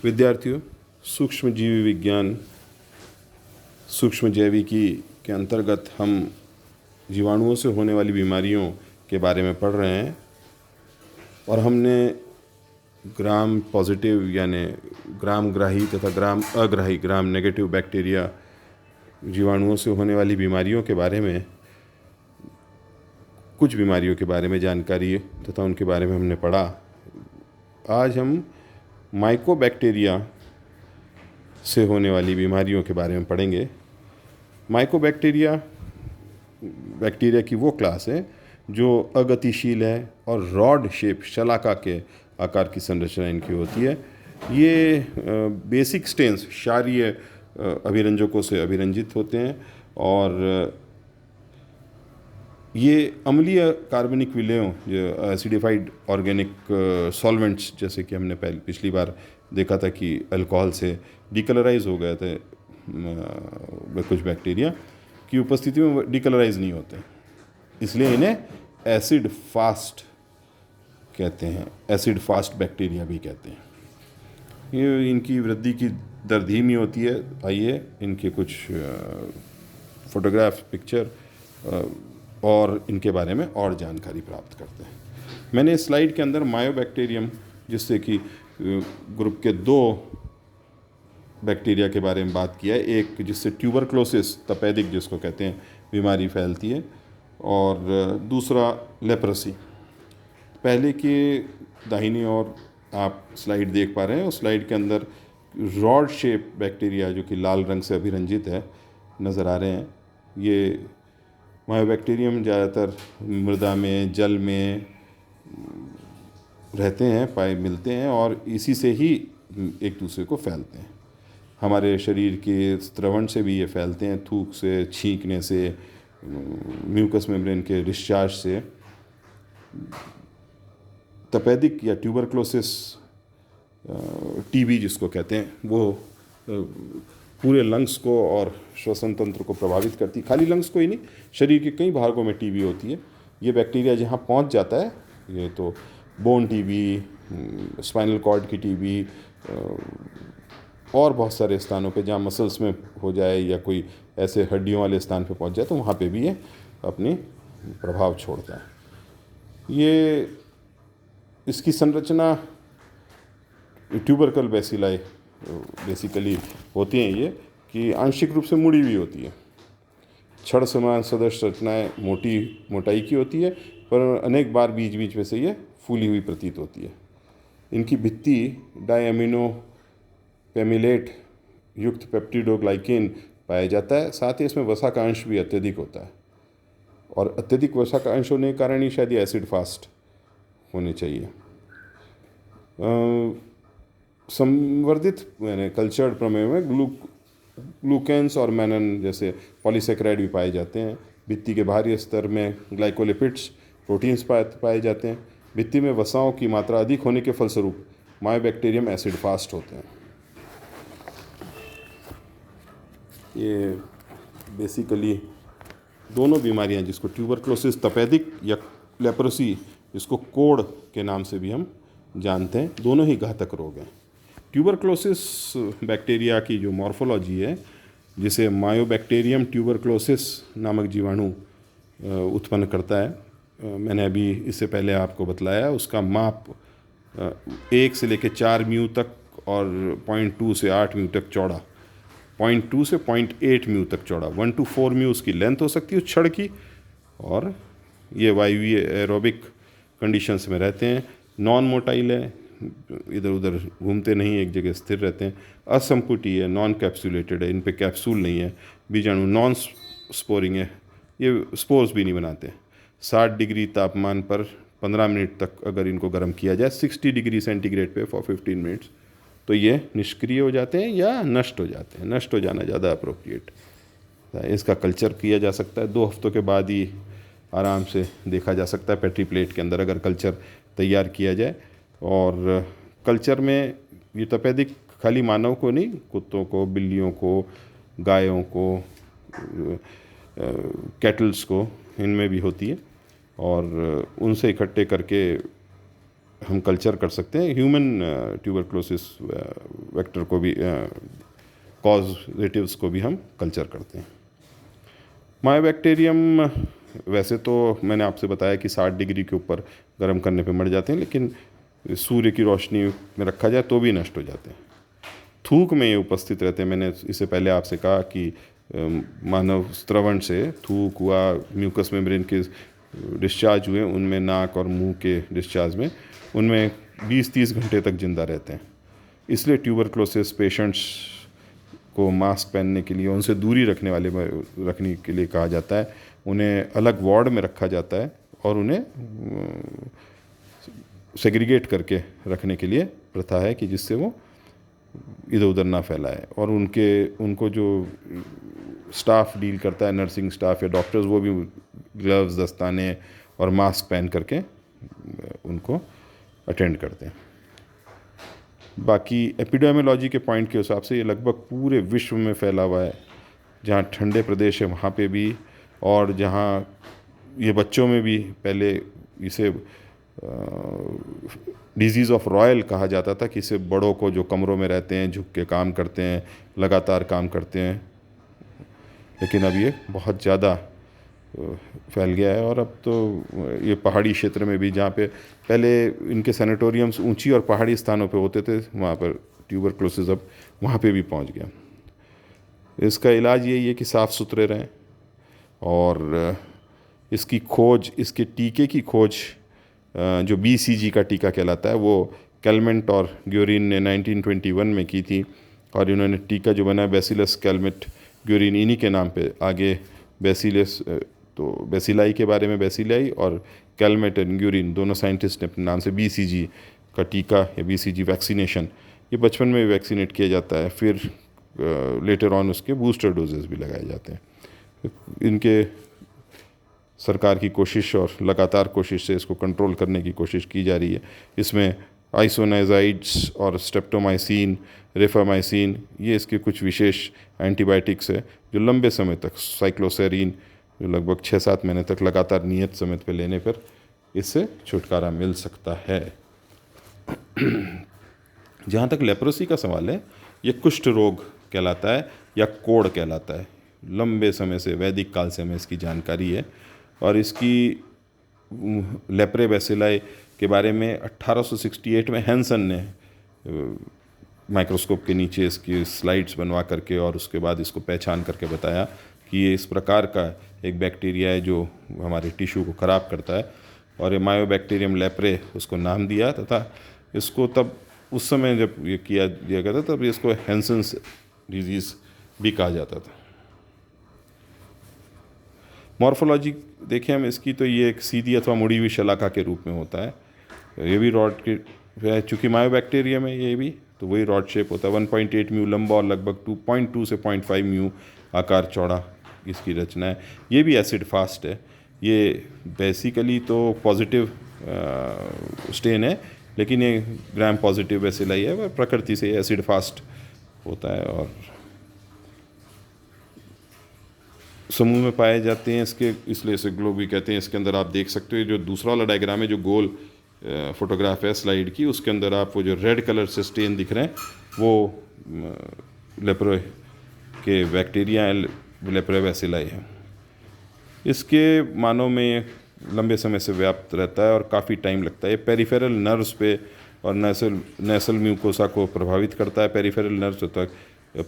विद्यार्थियों, सूक्ष्म जीवी विज्ञान सूक्ष्म जैविकी के अंतर्गत हम जीवाणुओं से होने वाली बीमारियों के बारे में पढ़ रहे हैं और हमने ग्राम पॉजिटिव यानी ग्राम ग्राही तथा ग्राम अग्राही ग्राम नेगेटिव बैक्टीरिया जीवाणुओं से होने वाली बीमारियों के बारे में कुछ बीमारियों के बारे में जानकारी तथा उनके बारे में हमने पढ़ा। आज हम माइकोबैक्टीरिया से होने वाली बीमारियों के बारे में पढ़ेंगे। माइकोबैक्टीरिया बैक्टीरिया की वो क्लास है जो अगतिशील है और रॉड शेप शलाका के आकार की संरचना इनकी होती है। ये बेसिक स्टेन्स क्षारीय अभिरंजकों से अभिरंजित होते हैं और ये अम्लीय कार्बनिक विलयों जो एसिडिफाइड ऑर्गेनिक सॉल्वेंट्स जैसे कि हमने पिछली बार देखा था कि अल्कोहल से डिकलराइज हो गए थे कुछ बैक्टीरिया की उपस्थिति में डिकलराइज नहीं होते, इसलिए इन्हें एसिड फास्ट कहते हैं, एसिड फास्ट बैक्टीरिया भी कहते हैं। ये इनकी वृद्धि की दर धीमी होती है। आइए इनके कुछ फोटोग्राफ पिक्चर और इनके बारे में और जानकारी प्राप्त करते हैं। मैंने इस स्लाइड के अंदर मायोबैक्टीरियम जिससे कि ग्रुप के दो बैक्टीरिया के बारे में बात किया है, एक जिससे ट्यूबरक्लोसिस तपेदिक जिसको कहते हैं बीमारी फैलती है और दूसरा लेप्रोसी। पहले के दाहिनी ओर आप स्लाइड देख पा रहे हैं, उस स्लाइड के अंदर रॉड शेप बैक्टीरिया जो कि लाल रंग से अभिरंजित है नज़र आ रहे हैं। ये मायोबैक्टीरियम ज़्यादातर मृदा में जल में रहते हैं, मिलते हैं और इसी से ही एक दूसरे को फैलते हैं। हमारे शरीर के स्त्रवण से भी ये फैलते हैं, थूक से, छींकने से, म्यूकस मेम्ब्रेन के डिस्चार्ज से। तपेदिक या ट्यूबरक्लोसिस टीबी जिसको कहते हैं वो पूरे लंग्स को और श्वसन तंत्र को प्रभावित करती है। खाली लंग्स को ही नहीं, शरीर के कई भागों में टीबी होती है। ये बैक्टीरिया जहाँ पहुँच जाता है, ये तो बोन टीबी, स्पाइनल कॉर्ड की टीबी और बहुत सारे स्थानों पे जहाँ मसल्स में हो जाए या कोई ऐसे हड्डियों वाले स्थान पे पहुँच जाए तो वहाँ पे भी ये अपनी प्रभाव छोड़ता है। ये इसकी संरचना ट्यूबरकल बैसिलाई बेसिकली होती हैं ये कि आंशिक रूप से मुड़ी हुई होती है। छड़ समान सदस्य रचनाएँ मोटाई की होती है, पर अनेक बार बीच बीच में से ये फूली हुई प्रतीत होती है। इनकी भित्ति डायमिनो पेमिलेट युक्त पेप्टिडोग्लाइकेन पाया जाता है। साथ ही इसमें वसा का अंश भी अत्यधिक होता है और अत्यधिक वसा का अंश होने के कारण ही शायद ये एसिड फास्ट होने चाहिए। संवर्धित यानी कल्चर्ड प्रमेय में ग्लूकेन्स और मैनन जैसे पॉलीसेक्राइड भी पाए जाते हैं। भित्ति के बाहरी स्तर में ग्लाइकोलिपिड्स प्रोटीन्स पाए जाते हैं। भित्ति में वसाओं की मात्रा अधिक होने के फलस्वरूप मायोबैक्टीरियम एसिड फास्ट होते हैं। ये बेसिकली दोनों बीमारियां जिसको ट्यूबरक्लोसिस तपेदिक या लेप्रोसी जिसको कोड़ के नाम से भी हम जानते हैं, दोनों ही घातक रोग हैं। ट्यूबरक्लोसिस बैक्टीरिया की जो मॉर्फोलॉजी है, जिसे मायोबैक्टीरियम ट्यूबरक्लोसिस नामक जीवाणु उत्पन्न करता है, मैंने अभी इससे पहले आपको बतलाया। उसका माप 1 से लेकर 4 म्यू तक और 0.2 से 8 म्यू तक चौड़ा, 0.2 से 0.8 म्यू तक चौड़ा, 1 to 4 म्यू उसकी लेंथ हो सकती है उस छड़ की। और ये वायवीय एरोबिक कंडीशंस में रहते हैं। नॉन मोटाइल है, इधर उधर घूमते नहीं, एक जगह स्थिर रहते हैं। असंपुटी है, नॉन कैप्सुलेटेड है, इन पे कैप्सूल नहीं है। बीजाणु नॉन स्पोरिंग है, ये स्पोर्स भी नहीं बनाते। 60 डिग्री तापमान पर 15 मिनट तक अगर इनको गर्म किया जाए 60 डिग्री सेंटीग्रेड पे फॉर 15 मिनट्स तो ये निष्क्रिय हो जाते हैं या नष्ट हो जाते हैं। नष्ट हो जाना ज़्यादा अप्रोप्रिएट। इसका कल्चर किया जा सकता है 2 हफ्तों के बाद ही आराम से देखा जा सकता है पेट्री प्लेट के अंदर अगर कल्चर तैयार किया जाए। और कल्चर में ये तपेदिक खाली मानव को नहीं, कुत्तों को, बिल्लियों को, गायों को, कैटल्स को, इनमें भी होती है और उनसे इकट्ठे करके हम कल्चर कर सकते हैं। ह्यूमन ट्यूबरक्लोसिस वेक्टर को भी कॉजेटिव्स को भी हम कल्चर करते हैं। मायोबैक्टीरियम वैसे तो मैंने आपसे बताया कि 60 डिग्री के ऊपर गर्म करने पे मर जाते हैं, लेकिन सूर्य की रोशनी में रखा जाए तो भी नष्ट हो जाते हैं। थूक में ये उपस्थित रहते हैं। मैंने इससे पहले आपसे कहा कि मानव स्त्रवण से थूक हुआ, म्यूकस मेम्ब्रेन के डिस्चार्ज हुए, उनमें नाक और मुंह के डिस्चार्ज में उनमें 20-30 घंटे तक जिंदा रहते हैं। इसलिए ट्यूबरक्लोसिस पेशेंट्स को मास्क पहनने के लिए, उनसे दूरी रखने के लिए कहा जाता है। उन्हें अलग वार्ड में रखा जाता है और उन्हें सेग्रीगेट करके रखने के लिए प्रथा है कि जिससे वो इधर उधर ना फैलाए। और उनको जो स्टाफ डील करता है, नर्सिंग स्टाफ या डॉक्टर्स, वो भी ग्लव्स, दस्ताने और मास्क पहन करके उनको अटेंड करते हैं। बाकी एपिडेमियोलॉजी के पॉइंट के हिसाब से ये लगभग पूरे विश्व में फैला हुआ है। जहाँ ठंडे प्रदेश है वहाँ पे भी, और जहाँ ये बच्चों में भी, पहले इसे डिजीज़ ऑफ रॉयल कहा जाता था कि इसे बड़ों को जो कमरों में रहते हैं, झुक के काम करते हैं, लगातार काम करते हैं, लेकिन अब ये बहुत ज़्यादा फैल गया है। और अब तो ये पहाड़ी क्षेत्र में भी, जहाँ पे पहले इनके सैनिटोरियम्स ऊंची और पहाड़ी स्थानों पे होते थे, वहाँ पर ट्यूबरक्लोसिस अब वहाँ पे भी पहुँच गया। इसका इलाज यही है कि साफ़ सुथरे रहें, और इसकी खोज, इसके टीके की खोज जो BCG का टीका कहलाता है, वो कैलमेंट और ग्योरिन ने 1921 में की थी। और इन्होंने टीका जो बना बेसिलस कैलमेट ग्योरिन, इन्हीं के नाम पे आगे बेसिलस, तो बेसिलाई के बारे में बेसिलाई और कैलमेट एंड ग्योरिन दोनों साइंटिस्ट ने अपने नाम से BCG का टीका या BCG वैक्सीनेशन, ये बचपन में भी वैक्सीनेट किया जाता है। फिर लेटर ऑन उसके बूस्टर डोजेस भी लगाए जाते हैं। इनके सरकार की कोशिश और लगातार कोशिश से इसको कंट्रोल करने की कोशिश की जा रही है। इसमें आइसोनाइजाइड्स और स्ट्रेप्टोमाइसिन, रिफामाइसिन, ये इसके कुछ विशेष एंटीबायोटिक्स है जो लंबे समय तक, साइक्लोसेरिन जो लगभग 6-7 महीने तक लगातार नियत समय पर लेने पर इससे छुटकारा मिल सकता है। जहाँ तक लेप्रोसी का सवाल है, ये कुष्ठ रोग कहलाता है या कोढ़ कहलाता है। लंबे समय से, वैदिक काल से हमें इसकी जानकारी है। और इसकी लेप्रे बेसिलाई के बारे में 1868 में हैंसन ने माइक्रोस्कोप के नीचे इसकी स्लाइड्स बनवा करके और उसके बाद इसको पहचान करके बताया कि ये इस प्रकार का एक बैक्टीरिया है जो हमारे टिश्यू को ख़राब करता है। और ये मायोबैक्टीरियम लेप्रे उसको नाम दिया, तथा इसको तब उस समय जब ये दिया गया था तब इसको हैंसन्स डिजीज़ भी कहा जाता था। मॉर्फोलॉजी देखें हम इसकी, तो ये एक सीधी अथवा मुड़ी हुई शलाका के रूप में होता है। ये भी रॉड के, चूँकि मायोबैक्टीरियम है ये भी, तो वही रॉड शेप होता है। 1.8 म्यू लंबा और लगभग 2.2 से 0.5 म्यू आकार चौड़ा इसकी रचना है। ये भी एसिड फास्ट है। ये बेसिकली तो पॉजिटिव स्टेन है, लेकिन ये ग्राम पॉजिटिव बेसिलाई है, वह प्रकृति से एसिड फास्ट होता है और समूह में पाए जाते हैं इसके, इसलिए इसे ग्लोब भी कहते हैं। इसके अंदर आप देख सकते हो, जो दूसरा वाला डायग्राम है, जो गोल फोटोग्राफ है स्लाइड की, उसके अंदर आप वो जो रेड कलर से स्टेन दिख रहे हैं, वो लेप्रे के बैक्टीरिया लेप्रे बेसिलाई है। इसके मानव में लंबे समय से व्याप्त रहता है और काफ़ी टाइम लगता है। ये पेरिफेरल नर्व्स पे और नेसल म्यूकोसा को प्रभावित करता है। पेरिफेरल नर्व्स तक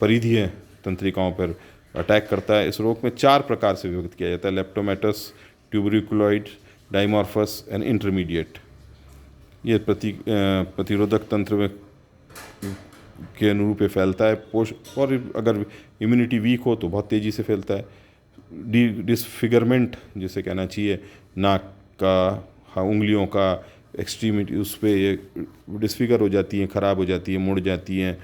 परिधीय तंत्रिकाओं पर अटैक करता है। इस रोग में 4 प्रकार से विभक्त किया जाता है: लेप्टोमेटस, ट्यूबरिकुलॉइड, डाइमॉर्फस एंड इंटरमीडिएट। ये प्रतिरोधक तंत्र में के अनुरूप फैलता है। और अगर इम्यूनिटी वीक हो तो बहुत तेज़ी से फैलता है। डिसफिगरमेंट जिसे कहना चाहिए, नाक का, उंगलियों का एक्सट्रीमिटी, उस पर ये डिसफिगर हो जाती हैं, ख़राब हो जाती हैं, मुड़ जाती हैं,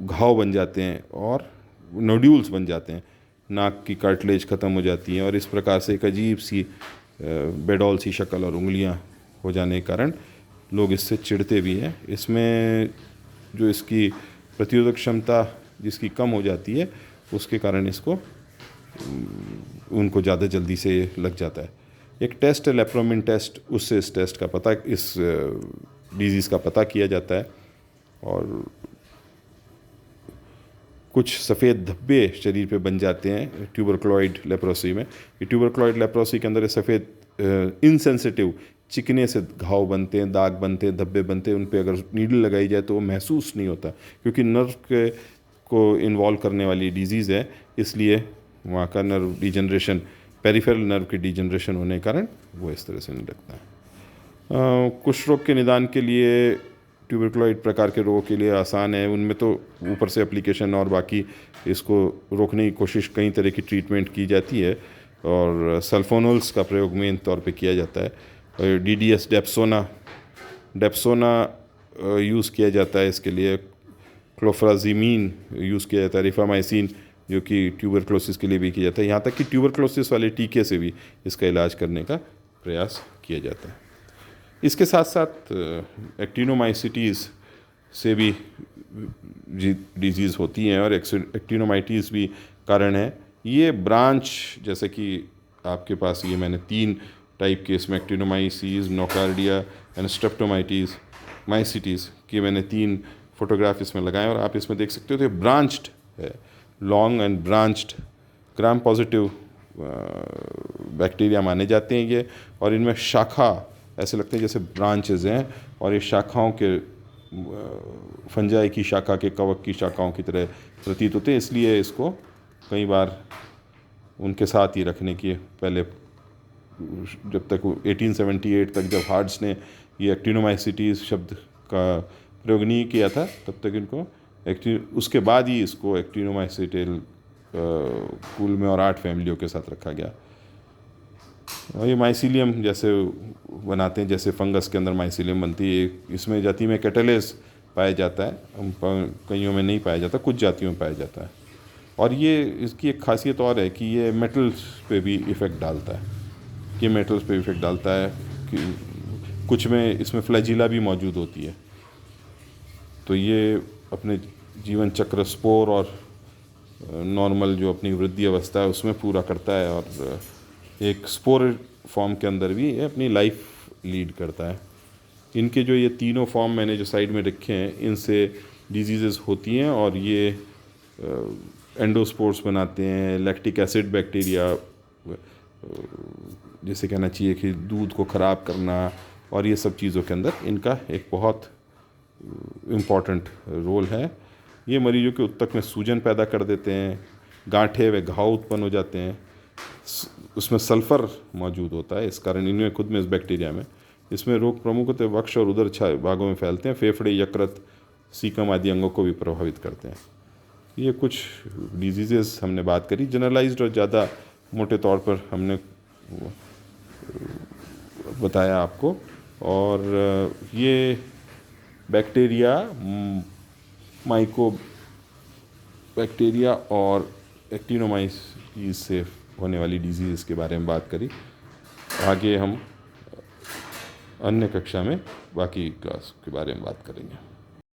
घाव बन जाते हैं और नोड्यूल्स बन जाते हैं। नाक की कार्टिलेज ख़त्म हो जाती हैं और इस प्रकार से एक अजीब सी बेडॉल सी शक्ल और उंगलियां हो जाने के कारण लोग इससे चिढ़ते भी हैं। इसमें जो इसकी प्रतिरोधक क्षमता जिसकी कम हो जाती है, उसके कारण इसको उनको ज़्यादा जल्दी से लग जाता है। एक टेस्ट है लेप्रोमिन टेस्ट, उससे इस टेस्ट का पता, इस डिजीज़ का पता किया जाता है। और कुछ सफ़ेद धब्बे शरीर पे बन जाते हैं ट्यूबरक्लॉइड लेप्रोसी में। ये ट्यूबरक्लॉइड लेप्रोसी के अंदर ये सफ़ेद इनसेंसिटिव चिकने से घाव बनते हैं, दाग बनते हैं, धब्बे बनते हैं। उन पे अगर नीडल लगाई जाए तो वो महसूस नहीं होता, क्योंकि नर्व के को इन्वॉल्व करने वाली डिजीज़ है, इसलिए वहाँ का नर्व डिजनरेशन, पेरिफेरल नर्व की डिजनरेशन होने के कारण वो इस तरह से नहीं लगता है। कुछ रोग के निदान के लिए, ट्यूबरक्लॉइड प्रकार के रोगों के लिए आसान है, उनमें तो ऊपर से एप्लीकेशन और बाकी इसको रोकने की कोशिश, कई तरह की ट्रीटमेंट की जाती है और सल्फोनोल्स का प्रयोग मेन तौर पे किया जाता है। DDS डेप्सोना यूज़ किया जाता है इसके लिए। क्लोफ्राजीमीन यूज़ किया जाता है, रिफामाइसिन जो कि ट्यूबरक्लोसिस के लिए भी किया जाता है। यहाँ तक कि ट्यूबरक्लोसिस वाले टीके से भी इसका इलाज करने का प्रयास किया जाता है। इसके साथ साथ एक्टिनोमाइसिटीज़ से भी डिजीज़ होती हैं और एक्टिनोमाइटिस भी कारण है। ये ब्रांच, जैसे कि आपके पास ये मैंने 3 टाइप के इसमें एक्टिनोमाइसीज, नोकार्डिया एंड स्ट्रेप्टोमाइटिस माइसिटीज़ की मैंने 3 फोटोग्राफ इसमें लगाए और आप इसमें देख सकते हो तो ये ब्रांच्ड है, long and branched gram positive bacteria माने जाते हैं ये। और इनमें शाखा ऐसे लगते हैं जैसे ब्रांचेस हैं, और ये शाखाओं के फंजाई की शाखा के, कवक की शाखाओं की तरह प्रतीत होते हैं। इसलिए इसको कई बार उनके साथ ही रखने की, पहले जब तक 1878 तक जब हार्ड्स ने ये एक्टिनोमाइसिटीज़ शब्द का प्रयोग नहीं किया था, तब तक इनको उसके बाद ही इसको एक्टिनोमाइसिटिल कुल में और 8 फैमिलियों के साथ रखा गया। और ये माइसीलियम जैसे बनाते हैं, जैसे फंगस के अंदर माइसीलियम बनती है, इसमें जाति में कैटलेस पाया जाता है, कईयों में नहीं पाया जाता, कुछ जातियों में पाया जाता है। और ये इसकी एक खासियत और है कि ये मेटल्स पे भी इफ़ेक्ट डालता है, कि मेटल्स पे इफ़ेक्ट डालता है कि कुछ में इसमें फ्लैजिला भी मौजूद होती है। तो ये अपने जीवन चक्र स्पोर और नॉर्मल जो अपनी वृद्धि अवस्था है उसमें पूरा करता है, और एक स्पोर फॉर्म के अंदर भी ये अपनी लाइफ लीड करता है। इनके जो ये तीनों फॉर्म मैंने जो साइड में रखे हैं, इनसे डिजीज़ेस होती हैं और ये एंडोस्पोर्स बनाते हैं। लैक्टिक एसिड बैक्टीरिया, जैसे कहना चाहिए कि दूध को ख़राब करना, और ये सब चीज़ों के अंदर इनका एक बहुत इम्पॉर्टेंट रोल है। ये मरीजों के ऊतक में सूजन पैदा कर देते हैं, गांठें व घाव उत्पन्न हो जाते हैं। उसमें सल्फ़र मौजूद होता है, इस कारण इनमें खुद में, इस बैक्टीरिया में, इसमें रोग प्रमुखतः वक्ष और उदर भागों में फैलते हैं। फेफड़े, यकृत, सीकम आदि अंगों को भी प्रभावित करते हैं। ये कुछ डिजीज़ेस हमने बात करी, जनरलाइज्ड और ज़्यादा मोटे तौर पर हमने बताया आपको। और ये बैक्टीरिया, माइको बैक्टीरिया और एक्टिनोमाइसीज से होने वाली डिजीज़ के बारे में बात करी। आगे हम अन्य कक्षा में बाकी क्लास के बारे में बात करेंगे।